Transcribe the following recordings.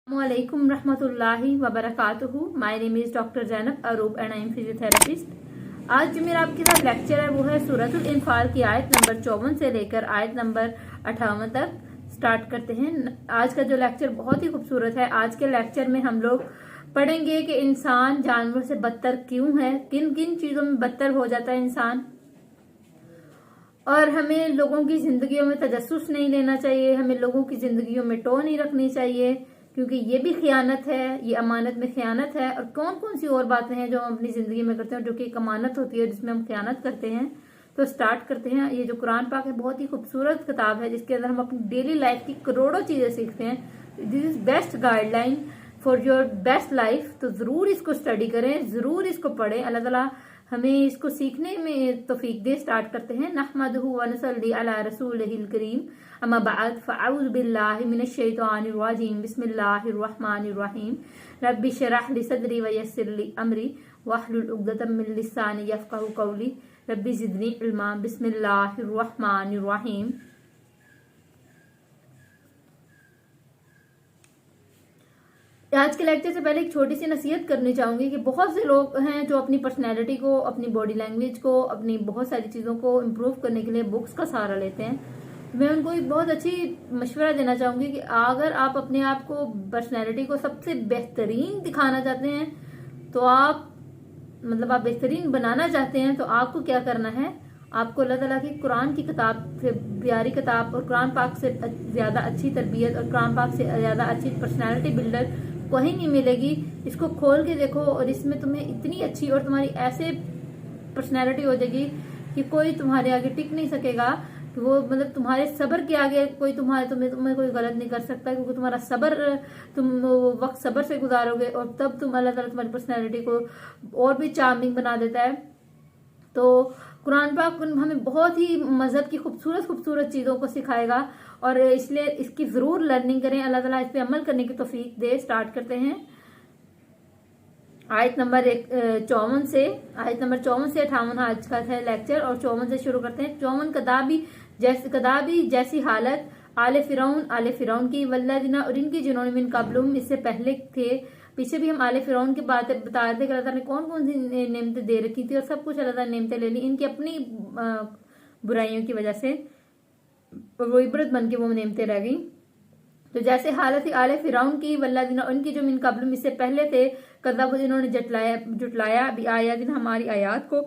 Assalamualaikum रहमतुल्लाहि व बरकातुहू। My name is doctor Zainab Aroob and I am physiotherapist. आज जो मेरा आपके साथ लेक्चर है वो है सूरतुल इनफाल की आयत नंबर 54 से लेकर आयत नंबर 58 तक स्टार्ट करते हैं। आज का जो लेक्चर बहुत ही खूबसूरत है। आज के लेक्चर में हम लोग पढ़ेंगे कि इंसान जानवर से बदतर क्यों है, किन किन चीजों में बदतर हो जाता है इंसान, और हमें लोगों की जिंदगियों में तजस्सुस नहीं लेना चाहिए, हमें लोगों की जिंदगियों में टो नहीं रखनी चाहिए, क्योंकि ये भी खयानत है, ये अमानत में खयानत है। और कौन कौन सी और बातें हैं जो हम अपनी जिंदगी में करते हैं जो कि एक अमानत होती है जिसमें हम खयानत करते हैं। तो स्टार्ट करते हैं। ये जो कुरान पाक है बहुत ही खूबसूरत किताब है जिसके अंदर हम अपनी डेली लाइफ की करोड़ों चीजें सीखते हैं। This is best guideline for your best life. तो जरूर इसको स्टडी करें, जरूर इसको पढ़ें। अल्लाह ताला हमें इसको सीखने में तौफीक दे। स्टार्ट करते हैं। नहमदुहु व नसल्ली अला रसूलिहिल करीम, अम्मा बाद फ़अऊज़ु बिल्लाहि मिनश शैतानिर रजीम, बिस्मिल्लाहिर रहमानिर रहीम। रब्बि शरह ली सदरी व यस्सिर ली अमरी वहलुल उक़दतम मिन लिसानी यफ़क़हू क़ौली, रब्बि ज़िदनी इल्मा, बिस्मिल्लाहिर रहमानिर रहीम। आज के लेक्चर से पहले एक छोटी सी नसीहत करनी चाहूंगी कि बहुत से लोग हैं जो अपनी पर्सनैलिटी को, अपनी बॉडी लैंग्वेज को, अपनी बहुत सारी चीज़ों को इम्प्रूव करने के लिए बुक्स का सहारा लेते हैं। मैं उनको एक बहुत अच्छी मशवरा देना चाहूंगी कि अगर आप अपने आप को, पर्सनैलिटी को सबसे बेहतरीन दिखाना चाहते हैं, तो आप आप बेहतरीन बनाना चाहते हैं, तो आपको क्या करना है, आपको अल्लाह ताला की कुरान की किताब से, प्यारी किताब, और कुरान पाक से ज़्यादा अच्छी तरबियत और कुरान पाक से ज़्यादा अच्छी पर्सनैलिटी बिल्डर कहीं नहीं मिलेगी। इसको खोल के देखो और इसमें तुम्हें इतनी अच्छी और तुम्हारी ऐसे पर्सनैलिटी हो जाएगी कि कोई तुम्हारे आगे टिक नहीं सकेगा। कि वो तुम्हारे सब्र के आगे कोई तुम्हें कोई गलत नहीं कर सकता, क्योंकि तुम्हारा सब्र, तुम वो वक्त सब्र से गुजारोगे और तब तुम अल्लाह ताला तुम्हारी पर्सनैलिटी को और भी चार्मिंग बना देता है। तो कुरान पाक हमें बहुत ही मजहब की खूबसूरत खूबसूरत चीज़ों को सिखाएगा और इसलिए इसकी ज़रूर लर्निंग करें। अल्लाह ताला इस पे अमल करने की तौफीक दे। स्टार्ट करते हैं आयत नंबर 54 से। आयत नंबर 54 से 58 आज का है लेक्चर, और 54 से शुरू करते हैं। 54 कदाबी जैसी हालत आले फिरौन की, वल्लज़ीना और इनकी जिन्होंने मिन कब्लुहुम इससे पहले थे। पीछे भी हम आले फिरौन की बात बता रहे थे कि अल्लाह ताला ने कौन कौन सी नेमतें दे रखी थी और सब कुछ अल्लाह ताला ने नेमतें ले ली इनकी अपनी बुराइयों की वजह से, वो इबरत बन के वो नेमतें रह गई। तो जैसे हालत थी आले फिरौन की, वल्लज़ीना उनकी जो मिन कब्लुहुम इससे पहले थे, कज़्ज़बू जिन्होंने जुटलाया भी आयातिन हमारी आयात को,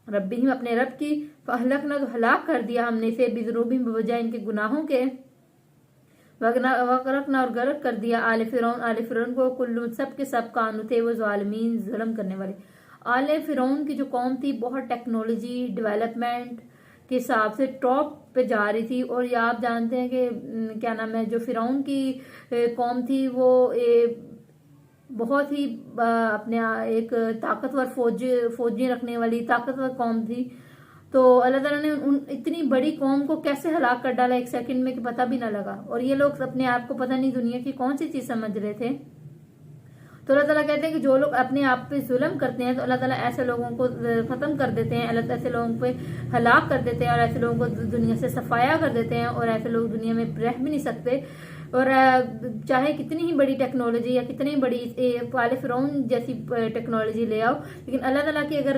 रब्बिहिम अपने रब की, फअहलकना तो हलाक कर दिया हमने से, बिज़ुनूबिहिम बवजह इनके गुनाहों के, वगरकना और गर्क कर दिया आले फिरौन को, कुल्लू सब के सब कानू थे वो ज़ालिमीन जुल्म करने वाले। आले फिरौन की जो कौम थी बहुत टेक्नोलॉजी डेवलपमेंट के हिसाब से टॉप पे जा रही थी। और ये आप जानते हैं कि क्या नाम है, जो फिरौन की कौम थी वो बहुत ही अपने एक ताकतवर फौजी रखने वाली ताकतवर कौम थी। तो अल्लाह ताला ने इतनी बड़ी कौम को कैसे हलाक कर डाला एक सेकंड में कि पता भी ना लगा। और ये लोग अपने आप को पता नहीं दुनिया की कौन सी चीज समझ रहे थे। तो अल्लाह ताला कहते हैं कि जो लोग अपने आप पे जुल्म करते हैं तो अल्लाह ताला ऐसे लोगों को खत्म कर देते हैं, अल्लाह ऐसे लोगों पे हलाक कर देते हैं और ऐसे लोगों को दुनिया से सफाया कर देते हैं और ऐसे लोग दुनिया में रह भी नहीं सकते। और चाहे कितनी ही बड़ी टेक्नोलॉजी या कितनी बड़ी आले फिरौन जैसी टेक्नोलॉजी ले आओ, लेकिन अल्लाह ताला की अगर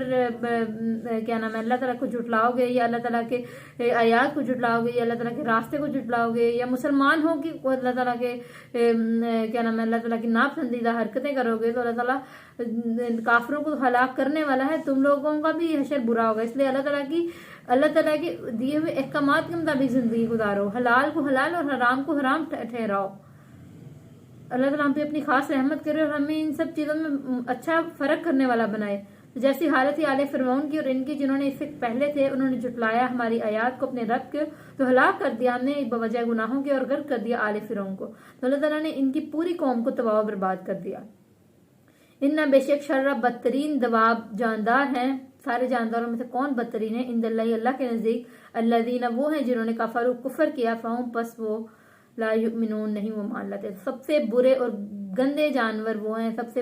क्या नाम है, अल्लाह ताला को जुटलाओगे या अल्लाह ताला के आयात को जुटलाओगे या अल्लाह ताला के रास्ते को जुटलाओगे या मुसलमान हो कि अल्लाह ताला के क्या नाम है, अल्लाह ताला की नापसंदीदा हरकतें करोगे, तो अल्लाह ताला काफिरों को हलाक करने वाला है। तुम लोगों का भी हशर बुरा होगा। इसलिए अल्लाह ताला के दिए हुए अहकामात के मुताबिक जिंदगी गुजारो, हलाल को हलाल और हराम को हराम ठहराओ। अल्लाह ताला हम पे अपनी खास रहमत करे और हमें इन सब चीजों में अच्छा फर्क करने वाला बनाए। तो जैसी हालत थी आले फिरौन की और इनकी जिन्होंने इससे पहले थे, उन्होंने जुटलाया हमारी आयात को अपने रब के, तो हलाक कर दिया हमने बवजह गुनाहों के और गर्क कर दिया आले फिरौन को। तो अल्लाह ताला ने इनकी पूरी कौम को तबाह बर्बाद कर दिया। इन्ना बेशक शर्रा बदतरीन दवाब जानदार हैं, सारे जानदारों में से कौन बदतरीन है, इंदल्लाही अल्लाह के नजदीक, अल्लज़ीना वो हैं जिन्होंने कफरू कुफर किया, फहुम पस वो ला युमिनून नहीं वो मान लाते। सबसे बुरे और गंदे जानवर वो हैं, सबसे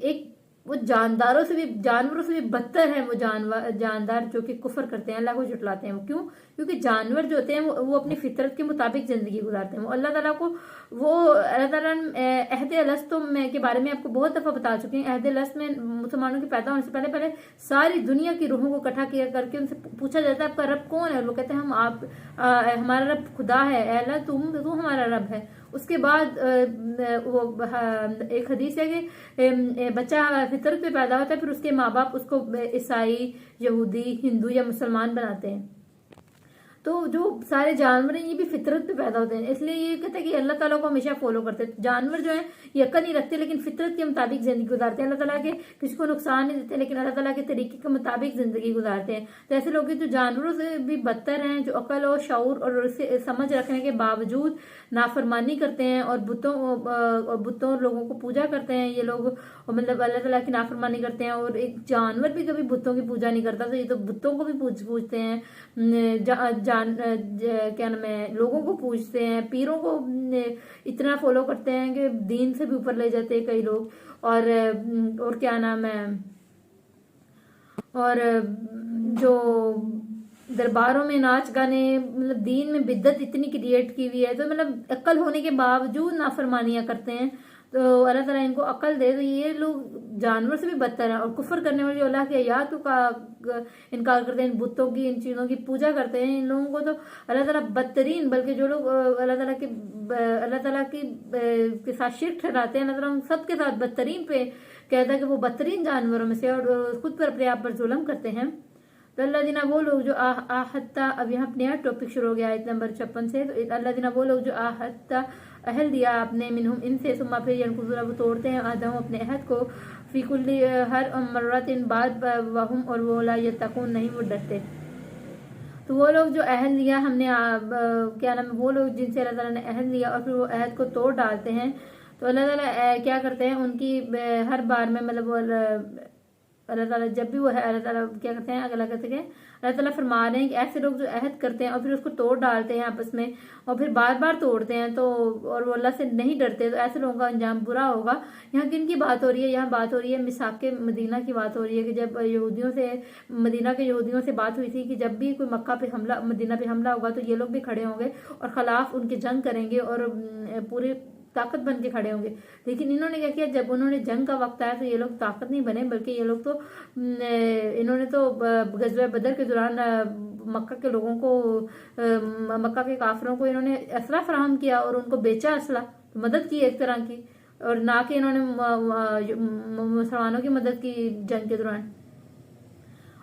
एक वो जानदारों से भी, जानवरों से भी बदतर है वो जानदार जो कि कुफर करते हैं, अल्लाह को झुटलाते हैं। वो क्यों? क्योंकि जानवर जो होते हैं वो अपनी फितरत के मुताबिक जिंदगी गुजारते हैं। वो अल्लाह ताला को, वो अल्लाह ताला अहद अलस्त के बारे में आपको बहुत दफा बता चुके हैं। अहद अलस्त में मुसलमानों के पैदा होने से पहले पहले सारी दुनिया की रूहों को इकट्ठा किया करके उनसे पूछा जाता है आपका रब कौन है, और वो कहते हैं हम आप हमारा रब खुदा है, अल्लाह तू हमारा रब है। उसके बाद वो एक हदीस है कि बच्चा फितरत पे पैदा होता है, फिर उसके माँ बाप उसको ईसाई, यहूदी, हिंदू या मुसलमान बनाते हैं। तो जो सारे जानवर हैं ये भी फितरत पे पैदा होते हैं, इसलिए ये कहते हैं कि अल्लाह ताला को हमेशा फॉलो करते हैं। जानवर जो है ये अक्ल नहीं रखते लेकिन फितरत के मुताबिक जिंदगी गुजारते हैं। अल्लाह ताला के किसी को नुकसान नहीं देते लेकिन अल्लाह ताला के तरीके के मुताबिक जिंदगी गुजारते हैं। तो ऐसे लोग जो जानवरों से भी बदतर हैं, जो अकल और शऊर और समझ रखने के बावजूद नाफरमानी करते हैं और बुतों लोगों को पूजा करते हैं। ये लोग मतलब अल्लाह ताला की नाफरमानी करते हैं, और एक जानवर भी कभी बुतों की पूजा नहीं करता, तो ये तो बुतों को भी पूजते हैं, क्या नाम है, लोगों को पूछते हैं, पीरों को इतना फॉलो करते हैं कि दीन से भी ऊपर ले जाते हैं कई लोग। और क्या नाम है, और जो दरबारों में नाच गाने, मतलब दीन में बिद्दत इतनी क्रिएट की हुई है, तो मतलब अक्ल होने के बावजूद नाफरमानियां करते हैं। तो अल्लाह ताला इनको अक्ल दे, तो ये लोग जानवर से भी बदतर हैं। और कुफर करने वाले जो अल्लाह के आयातों का इनकार करते हैं, इन बुतों की, इन चीजों की पूजा करते हैं, इन लोगों को तो अल्लाह ताला बदतरीन, बल्कि जो लोग अल्लाह ताला के साथ शिर्क ठहराते हैं, अल्लाह ताला उन सबके साथ बदतरीन पे कहता है कि वो बदतरीन जानवरों में से, और खुद पर अपने आप पर जुल्म करते हैं। तो अल्लाह दिना वो लोग जो आहत्ता, अब यहाँ नया टॉपिक शुरू हो गया आयत नंबर 56 से। तो अल्लाह दिना वो लोग जो आहत्ता अहल दिया आपने मिनहुम इनसे, सुम्मा फिर यनकुज़ूना वो तोड़ते हैं आदम अपने अहद को, फी कुल्ली हर मर्रतिन बाद वहुम और वो ला यत्तकून नहीं वो डरते। तो वो लोग जो अहद लिया हमने क्या नाम है, वो लोग जिनसे अल्लाह ताला ने अहद लिया और फिर वो अहद को तोड़ डालते हैं, तो अल्लाह ताला क्या करते हैं उनकी हर बार में, मतलब अल्लाह ताला जब भी वो है, अल्लाह ताला क्या करते हैं, अल्लाह कहते हैं, अल्लाह ताला फरमा रहे हैं कि ऐसे लोग जो अहद करते हैं और फिर उसको तोड़ डालते हैं आपस में, और फिर बार बार तोड़ते हैं, तो और वो अल्लाह से नहीं डरते, तो ऐसे लोगों का अंजाम बुरा होगा। यहाँ किन की बात हो रही है? यहाँ बात हो रही है मिसाक मदीना की बात हो रही है, कि जब यहूदियों से, मदीना के यहूदियों से बात हुई थी कि जब भी कोई मक्का पे हमला, मदीना पे हमला होगा, तो ये लोग भी खड़े होंगे और खिलाफ उनके जंग करेंगे और पूरे ताकत बन के खड़े होंगे। लेकिन इन्होंने क्या किया, जब उन्होंने जंग का वक्त आया तो ये लोग ताकत नहीं बने, बल्कि ये लोग तो इन्होंने तो गज़वा बदर के दौरान मक्का के लोगों को, मक्का के काफिरों को इन्होंने असला फराहम किया और उनको बेचा असला, तो मदद की एक तरह की, और ना कि इन्होंने मुसलमानों की मदद की जंग के दौरान।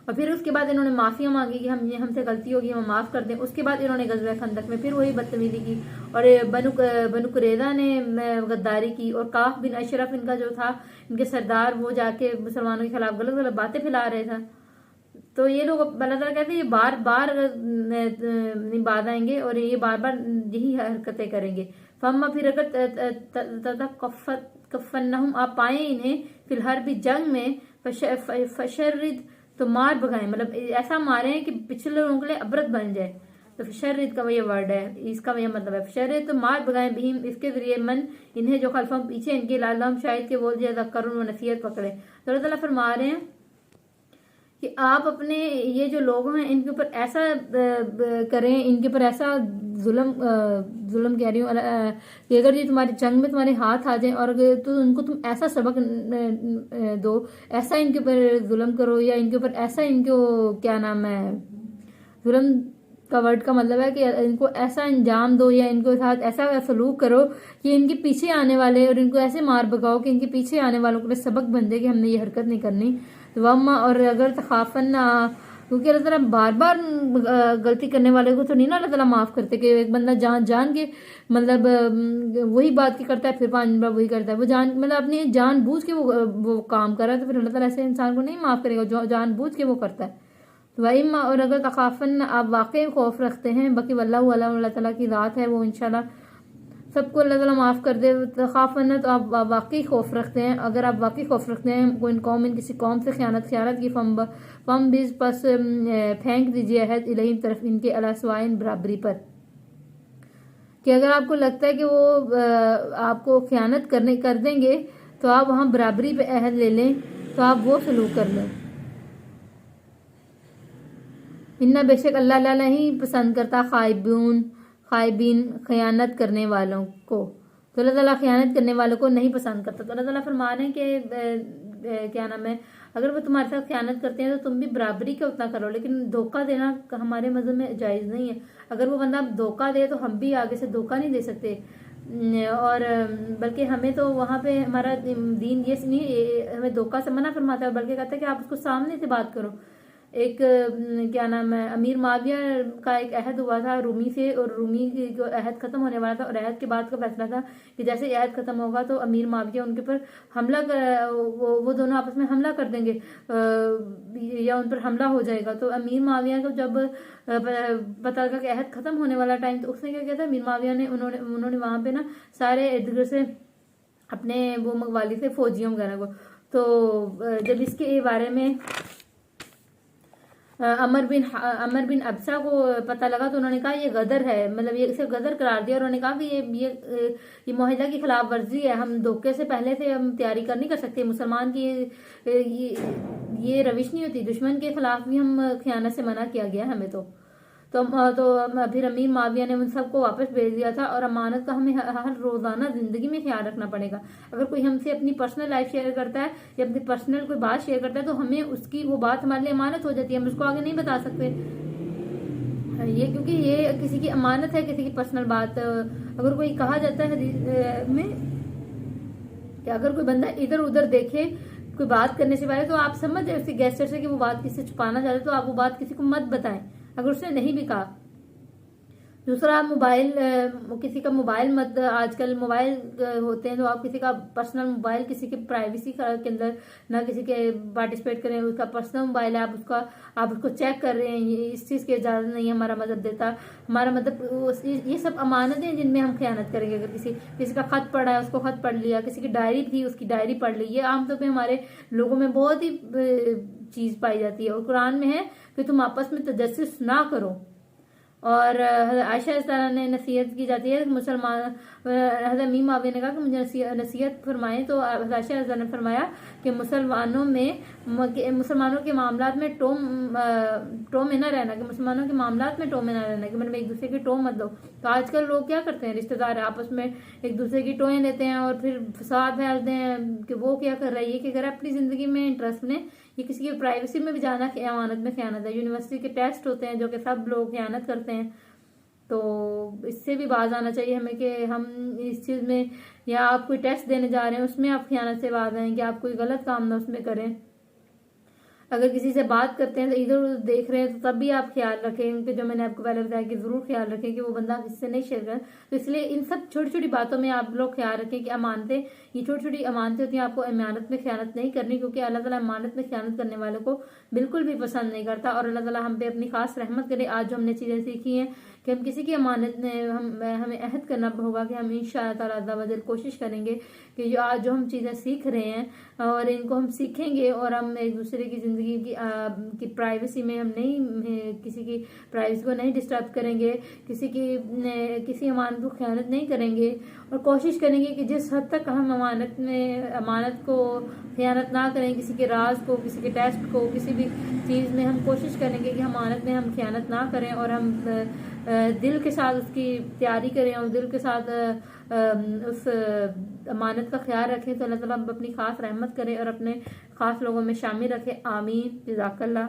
और फिर उसके बाद इन्होंने माफिया मांगी कि हमसे गलती होगी, हम माफ कर दें। उसके बाद इन्होंने गज़वा खंदक में फिर वही बदतमीजी की, और बनु कुरैज़ा ने गद्दारी की, और काफ बिन अशरफ इनका जो था, इनके सरदार, वो जाके मुसलमानों के खिलाफ गलत गलत बातें फैला रहे था। तो ये लोग अल्लाह ताला कहते हैं ये बार बार बाद आएंगे और ये बार बार यही हरकतें करेंगे। फम्मा फिर अगर कफन्नहुम, आप पाए इन्हें फिल हर्ब जंग में, फशर्रिद, तो मार भगाए, मतलब ऐसा मारे कि पिछले लोगों के लिए अबरत बन जाए। तो फशर्रिद का ये वर्ड है, इसका ये मतलब है फशर्रिद, तो मार भगाए भीम, इसके जरिए मन इन्हें जो खल्फम पीछे इनके लालम शायद के वो ज्यादा करुण व नसीहत पकड़े। तो अल्लाह ताला फरमा रहे हैं कि आप अपने ये जो लोग हैं इनके ऊपर ऐसा करें, इनके ऊपर ऐसा जुल्म कह रही हूँ कि अगर ये तुम्हारी जंग में तुम्हारे हाथ आ जाए और अगर तो उनको तुम ऐसा सबक दो, ऐसा इनके ऊपर जुल्म करो, या इनके ऊपर ऐसा, इनको क्या नाम है, जुल्म का वर्ड का मतलब है कि इनको ऐसा अंजाम दो या इनको साथ ऐसा सलूक करो कि इनके पीछे आने वाले, और इनको ऐसे मार भगाओ कि इनके पीछे आने वालों के लिए सबक बन जाए कि हमने ये हरकत नहीं करनी। तो वम्मा, और अगर तखाफन, क्योंकि अल्लाह ताला बार बार गलती करने वाले को तो नहीं ना अल्लाह ताला माफ करते, कि एक बंदा जान के मतलब वही बात की करता है, फिर 5 बार वही करता है, वो मतलब अपनी जान बूझ के वो काम कर रहा है, तो फिर अल्लाह ताला ऐसे इंसान को नहीं माफ करेगा जो जान बूझ के वो करता है। तो वही, और अगर तखाफन, आप वाकई खौफ रखते हैं, बाकी अल्लाह ताला की रात है, वो इंशाल्लाह सबको अल्लाह ताला माफ कर दे। तखाफन, तो आप वाकई खौफ रखते हैं, अगर आप वाकई खौफ रखते हैं कोई कौम, किसी कौम से खयानत की, फम बीज पस फेंक दीजिए अहद इलहिम, तरफ इनके अलासवाइन बराबरी पर, कि अगर आपको लगता है कि वो आपको खयानत कर देंगे तो आप वहाँ बराबरी पे अहद ले लें। तो आप वो सलूक कर लें। इन्ना बेशक अल्लाह ताला ही पसंद करता खाइबीन खयानत करने वालों को। तो अल्लाह ताला खयानत करने वालों को नहीं पसंद करता। तो अल्लाह ताला फरमा रहे हैं कि क्या नाम है, अगर वो तुम्हारे साथ खयानत करते हैं तो तुम भी बराबरी का उतना करो, लेकिन धोखा देना हमारे मजहब में जायज़ नहीं है। अगर वो बंदा धोखा दे तो हम भी आगे से धोखा नहीं दे सकते। और बल्कि हमें तो वहाँ पे हमारा दीन ये नहीं हमें धोखा से मना फरमाता है, बल्कि कहता है कि आप उसको सामने से बात करो। एक क्या नाम है, अमीर माविया का एक अहद हुआ था रूमी से, और रूमी की जो अहद खत्म होने वाला था, और अहद के बाद का फैसला था कि जैसे ही अहद खत्म होगा तो अमीर माविया उनके ऊपर हमला वो दोनों आपस में हमला कर देंगे या उन पर हमला हो जाएगा। तो अमीर माविया को जब पता लगा कि अहद खत्म होने वाला टाइम, तो उसने क्या किया था, अमीर माविया ने उन्होंने वहां पे ना सारे इर्द गिर्द से अपने वो मंगवा ली थे फौजियों वगैरह को। तो जब इसके बारे में अमर बिन अबसा को पता लगा तो उन्होंने कहा ये गदर है, मतलब ये इसे गदर करार दिया। और उन्होंने कहा कि ये मुआहिदा की खिलाफ वर्जी है, हम धोखे से पहले से हम तैयारी कर नहीं कर सकते। मुसलमान की ये रविश नहीं होती, दुश्मन के खिलाफ भी हम खयानत से मना किया गया हमें। तो फिर अमीर माविया ने उन सबको वापस भेज दिया था। और अमानत का हमें हर रोजाना जिंदगी में ख्याल रखना पड़ेगा। अगर कोई हमसे अपनी पर्सनल लाइफ शेयर करता है या अपनी पर्सनल कोई बात शेयर करता है तो हमें उसकी वो बात हमारे लिए अमानत हो जाती है, हम उसको आगे नहीं बता सकते ये, क्योंकि ये किसी की अमानत है, किसी की पर्सनल बात। अगर कोई कहा जाता है हदीस में कि अगर कोई बंदा इधर उधर देखे कोई बात करने से पहले तो आप समझ जाए उसके गेस्टर से कि वो बात किसी से छुपाना चाहते, तो आप वो बात किसी को मत बताएं अगर उसने नहीं भी कहा। दूसरा, मोबाइल किसी का मोबाइल मत, आजकल मोबाइल होते हैं तो आप किसी का पर्सनल मोबाइल किसी के प्राइवेसी के अंदर ना किसी के पार्टिसिपेट करें। उसका पर्सनल मोबाइल है, आप उसको चेक कर रहे हैं, इस चीज की इजाजत नहीं है, हमारा मदद देता। हमारा मतलब ये सब अमानतें हैं जिनमें हम खयानत करेंगे। अगर किसी का खत पढ़ा है उसको खत पढ़ लिया, किसी की डायरी थी उसकी डायरी पढ़ ली, ये आमतौर पर हमारे लोगों में बहुत ही चीज पाई जाती है। और कुरान में है कि तुम आपस में तजस्सुस ना करो। और आयशा ने नसीहत की जाती है मुसलमान, हज़रत अमीर माविया ने कहा कि मुझे नसीहत फरमाएं। तो आयशा ने फरमाया कि मुसलमानों के मामलात में टो में ना रहना, कि मुसलमानों के मामलात में टो में ना रहना, कि मतलब एक दूसरे की टो मत दो। तो आजकल लोग क्या करते हैं, रिश्तेदार आपस में एक दूसरे की टोएं लेते हैं और फिर फसाद फैलते हैं कि वो क्या कर रहा है, ये क्या कर रहा है, अपनी जिंदगी में इंटरेस्ट ने ये किसी की प्राइवेसी में भी जाना अमानत में खयानत है। यूनिवर्सिटी के टेस्ट होते हैं जो कि सब लोग खयानत करते हैं, तो इससे भी बाज आना चाहिए हमें कि हम इस चीज में, या आप कोई टेस्ट देने जा रहे हैं उसमें आप खयानत से बाज आए कि आप कोई गलत काम ना उसमें करें। अगर किसी से बात करते हैं तो इधर उधर देख रहे हैं तो तब भी आप ख्याल रखें कि जो मैंने आपको पहले बताया कि जरूर ख्याल रखें कि वो बंदा किससे नहीं शेयर करें। तो इसलिए इन सब छोटी छोटी बातों में आप लोग ख्याल रखें कि अमानतें, ये छोटी छोटी अमानतें होती हैं, आपको अमानत में खयानत नहीं करनी, क्योंकि अल्लाह ताला अमानत में खयानत करने वालों को बिल्कुल भी पसंद नहीं करता। और अल्लाह ताला हम पे अपनी खास रहमत करे। आज जो हमने चीजें सीखी हैं कि हम किसी की अमानत में हमें अहद करना होगा कि हम इंशाअल्लाह ताला अज़्ज़ा वजल कोशिश करेंगे कि जो हम चीजें सीख रहे हैं और इनको हम सीखेंगे और हम एक दूसरे की जिंदगी की प्राइवेसी में हम नहीं, किसी की प्राइवेसी को नहीं डिस्टर्ब करेंगे, किसी अमानत को खयानत नहीं करेंगे, और कोशिश करेंगे कि जिस हद तक हम अमानत को खयानत ना करें, किसी के राज को, किसी के टेस्ट को, किसी भी चीज में हम कोशिश करेंगे कि अमानत में हम खयानत ना करें और हम दिल के साथ उसकी तैयारी करें और दिल के साथ उस अमानत का ख्याल रखें। तो अल्लाह ताला अपनी खास रहमत करे और अपने खास लोगों में शामिल रखे। आमीन। जज़ाकल्लाह।